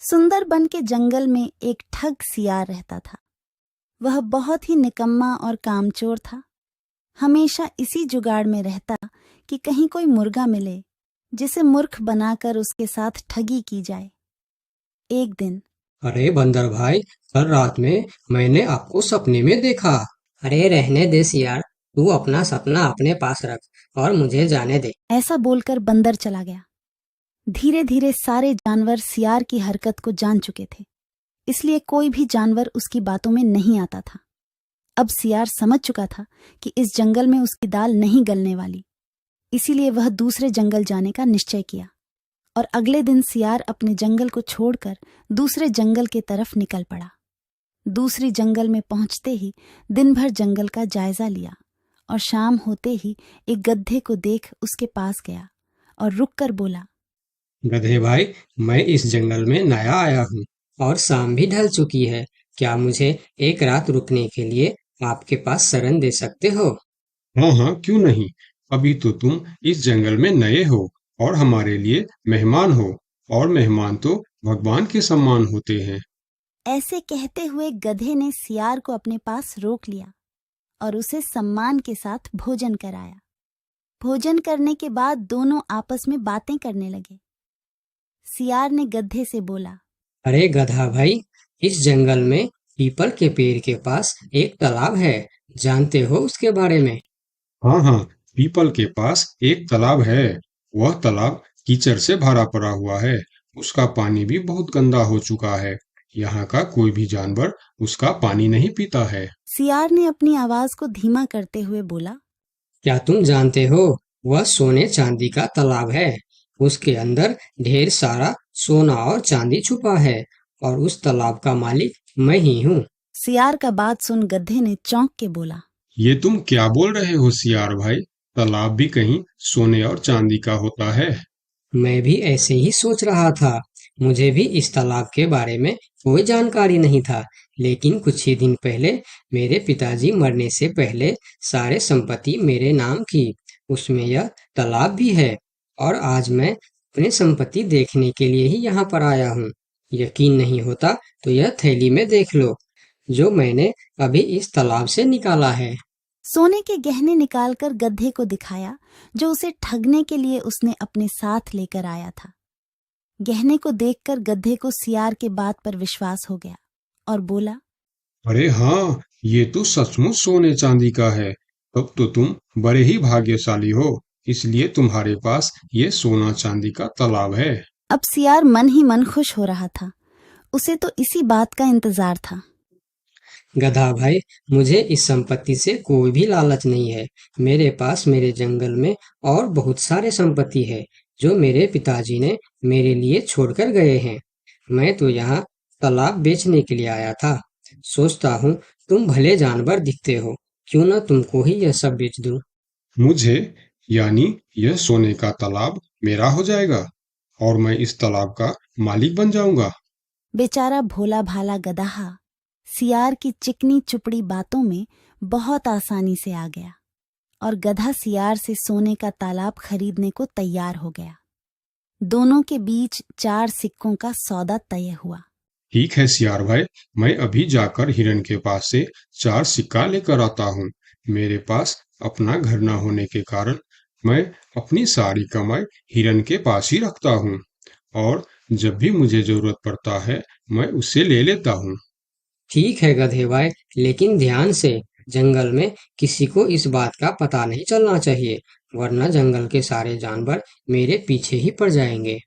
सुंदरबन के जंगल में एक ठग सियार रहता था। वह बहुत ही निकम्मा और कामचोर था। हमेशा इसी जुगाड़ में रहता कि कहीं कोई मुर्गा मिले जिसे मूर्ख बनाकर उसके साथ ठगी की जाए। एक दिन अरे बंदर भाई, कल रात में मैंने आपको सपने में देखा। अरे रहने दे सियार, तू अपना सपना अपने पास रख और मुझे जाने दे। ऐसा बोलकर बंदर चला गया। धीरे धीरे सारे जानवर सियार की हरकत को जान चुके थे, इसलिए कोई भी जानवर उसकी बातों में नहीं आता था। अब सियार समझ चुका था कि इस जंगल में उसकी दाल नहीं गलने वाली, इसीलिए वह दूसरे जंगल जाने का निश्चय किया और अगले दिन सियार अपने जंगल को छोड़कर दूसरे जंगल की तरफ निकल पड़ा। दूसरी जंगल में पहुंचते ही दिन भर जंगल का जायजा लिया और शाम होते ही एक गधे को देख उसके पास गया और रुककर बोला, गधे भाई, मैं इस जंगल में नया आया हूँ और शाम भी ढल चुकी है। क्या मुझे एक रात रुकने के लिए आपके पास शरण दे सकते हो? हाँ हाँ, क्यों नहीं। अभी तो तुम इस जंगल में नए हो और हमारे लिए मेहमान हो, और मेहमान तो भगवान के समान होते हैं। ऐसे कहते हुए गधे ने सियार को अपने पास रोक लिया और उसे सम्मान के साथ भोजन कराया। भोजन करने के बाद दोनों आपस में बातें करने लगे। सियार ने गधे से बोला, अरे गधा भाई, इस जंगल में पीपल के पेड़ के पास एक तालाब है। जानते हो उसके बारे में? हाँ हाँ, पीपल के पास एक तालाब है। वह तालाब कीचड़ से भरा पड़ा हुआ है। उसका पानी भी बहुत गंदा हो चुका है। यहाँ का कोई भी जानवर उसका पानी नहीं पीता है। सियार ने अपनी आवाज को धीमा करते हुए बोला, क्या तुम जानते हो, वह सोने चांदी का तालाब है। उसके अंदर ढेर सारा सोना और चांदी छुपा है और उस तालाब का मालिक मैं ही हूँ। सियार का बात सुन गधे ने चौंक के बोला, ये तुम क्या बोल रहे हो सियार भाई? तालाब भी कहीं सोने और चांदी का होता है? मैं भी ऐसे ही सोच रहा था। मुझे भी इस तालाब के बारे में कोई जानकारी नहीं था, लेकिन कुछ ही दिन पहले मेरे पिताजी मरने से पहले सारे संपत्ति मेरे नाम की। उसमें यह तालाब भी है और आज मैं अपनी संपत्ति देखने के लिए ही यहाँ पर आया हूँ। यकीन नहीं होता तो यह थैली में देख लो, जो मैंने अभी इस तालाब से निकाला है। सोने के गहने निकालकर गधे को दिखाया, जो उसे ठगने के लिए उसने अपने साथ लेकर आया था। गहने को देखकर गधे को सियार के बात पर विश्वास हो गया और बोला, अरे हाँ, ये तो सचमुच सोने चांदी का है। तब तो तुम बड़े ही भाग्यशाली हो, इसलिए तुम्हारे पास ये सोना चांदी का तालाब है। अब सियार मन ही मन खुश हो रहा था। उसे तो इसी बात का इंतजार था। गधा भाई, मुझे इस संपत्ति से कोई भी लालच नहीं है। मेरे पास मेरे जंगल में और बहुत सारे संपत्ति है जो मेरे पिताजी ने मेरे लिए छोड़कर गए हैं। मैं तो यहाँ तालाब बेचने के लिए आया था। सोचता हूँ तुम भले जानवर दिखते हो, क्यों ना तुमको ही यह सब बेच दूं। मुझे, यानी यह सोने का तालाब मेरा हो जाएगा और मैं इस तालाब का मालिक बन जाऊंगा। बेचारा भोला भाला गदहा सियार की चिकनी चुपड़ी बातों में बहुत आसानी से आ गया और गधा सियार से सोने का तालाब खरीदने को तैयार हो गया। दोनों के बीच 4 सिक्कों का सौदा तय हुआ। ठीक है सियार भाई, मैं अभी जाकर हिरन के पास से 4 सिक्का लेकर आता हूँ। मेरे पास अपना घर न होने के कारण मैं अपनी सारी कमाई हिरन के पास ही रखता हूँ, और जब भी मुझे जरूरत पड़ता है मैं उससे ले लेता हूँ। ठीक है गधे भाई, लेकिन ध्यान से, जंगल में किसी को इस बात का पता नहीं चलना चाहिए, वरना जंगल के सारे जानवर मेरे पीछे ही पड़ जाएंगे।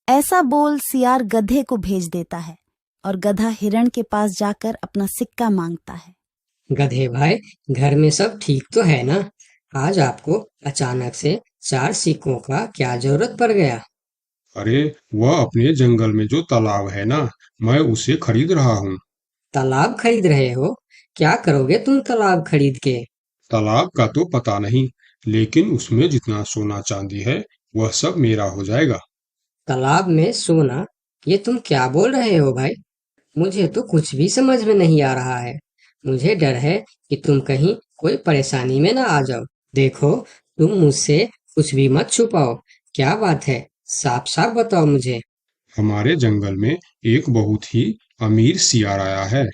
ऐसा बोल सियार गधे को भेज देता है और गधा हिरण के पास जाकर अपना सिक्का मांगता है। गधे भाई, घर में सब ठीक तो है ना? आज आपको अचानक से 4 सिक्कों का क्या जरूरत पड़ गया? अरे, वह अपने जंगल में जो तालाब है ना, मैं उसे खरीद रहा हूँ। तालाब खरीद रहे हो? क्या करोगे तुम तालाब खरीद के? तालाब का तो पता नहीं, लेकिन उसमें जितना सोना चांदी है वह सब मेरा हो जाएगा। तालाब में सोना? ये तुम क्या बोल रहे हो भाई? मुझे तो कुछ भी समझ में नहीं आ रहा है। मुझे डर है कि तुम कहीं कोई परेशानी में ना आ जाओ। देखो, तुम मुझसे कुछ भी मत छुपाओ। क्या बात है? साफ साफ बताओ मुझे। हमारे जंगल में एक बहुत ही अमीर सियार आया है।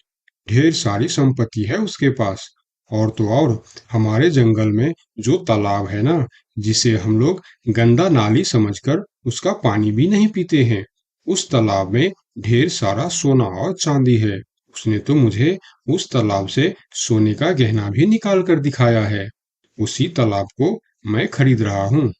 ढेर सारी संपत्ति है उसके पास। और तो और हमारे जंगल में जो तालाब है ना, जिसे हम लोग गंदा नाली समझकर उसका पानी भी नहीं पीते हैं, उस तालाब में ढेर सारा सोना और चांदी है। उसने तो मुझे उस तालाब से सोने का गहना भी निकाल कर दिखाया है। उसी तालाब को मैं खरीद रहा हूँ।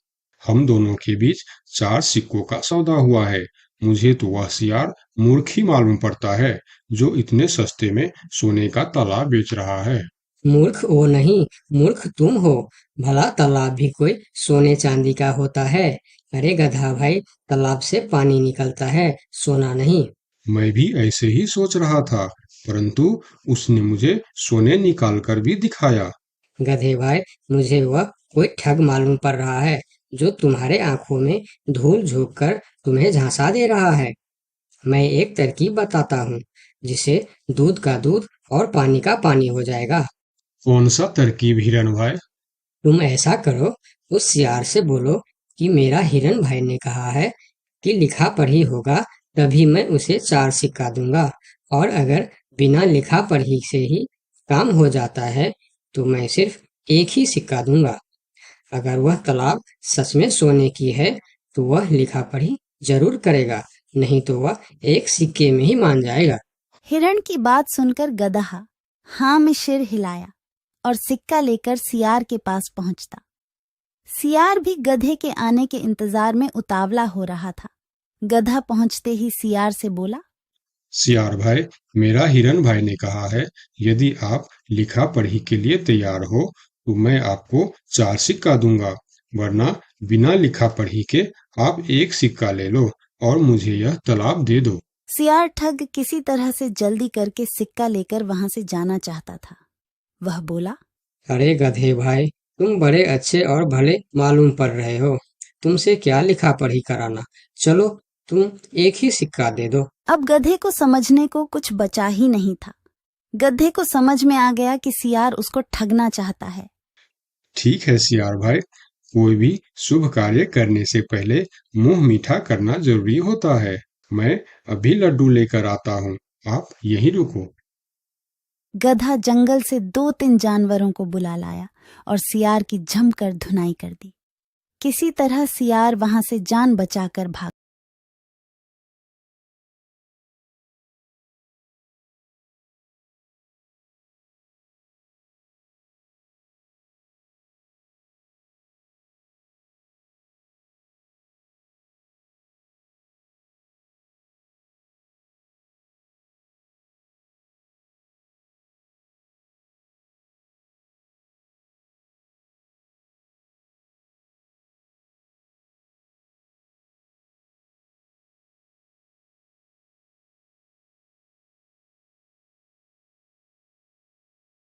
हम दोनों के बीच 4 सिक्कों का सौदा हुआ है। मुझे तो वह सियार मूर्ख ही मालूम पड़ता है, जो इतने सस्ते में सोने का तालाब बेच रहा है। मूर्ख वो नहीं, मूर्ख तुम हो। भला तालाब भी कोई सोने चांदी का होता है? अरे गधा भाई, तालाब से पानी निकलता है, सोना नहीं। मैं भी ऐसे ही सोच रहा था, परंतु उसने मुझे सोने निकाल कर भी दिखाया। गधे भाई, मुझे वह कोई ठग मालूम पड़ रहा है, जो तुम्हारे आंखों में धूल झोंक कर तुम्हें झांसा दे रहा है। मैं एक तरकीब बताता हूँ, जिसे दूध का दूध और पानी का पानी हो जाएगा। कौन सा तरकीब हिरन भाई? तुम ऐसा करो, उस सियार से बोलो कि मेरा हिरन भाई ने कहा है कि लिखा पढ़ी होगा तभी मैं उसे 4 सिक्का दूंगा, और अगर बिना लिखा पढ़ी से ही काम हो जाता है तो मैं सिर्फ एक ही सिक्का दूंगा। अगर वह तालाब सच में सोने की है तो वह लिखा पढ़ी जरूर करेगा, नहीं तो वह एक सिक्के में ही मान जाएगा। हिरण की बात सुनकर गदहा हाँ में सिर हिलाया और सिक्का लेकर सियार के पास पहुंचता। सियार भी गधे के आने के इंतजार में उतावला हो रहा था। गधा पहुंचते ही सियार से बोला, सियार भाई, मेरा हिरन भाई ने कहा है, यदि आप लिखा पढ़ी के लिए तैयार हो तो मैं आपको 4 सिक्का दूंगा, वरना बिना लिखा पढ़ी के आप एक सिक्का ले लो और मुझे यह तालाब दे दो। सियार ठग किसी तरह से जल्दी करके सिक्का लेकर वहां से जाना चाहता था। वह बोला, अरे गधे भाई, तुम बड़े अच्छे और भले मालूम पड़ रहे हो, तुमसे क्या लिखा पढ़ी कराना। चलो, तुम एक ही सिक्का दे दो। अब गधे को समझने को कुछ बचा ही नहीं था। गधे को समझ में आ गया कि सियार उसको ठगना चाहता है। ठीक है सियार भाई, कोई भी शुभ कार्य करने से पहले मुंह मीठा करना जरूरी होता है। मैं अभी लड्डू लेकर आता हूँ, आप यहीं रुको। गधा जंगल से 2-3 जानवरों को बुला लाया और सियार की जमकर धुनाई कर दी। किसी तरह सियार वहां से जान बचाकर भाग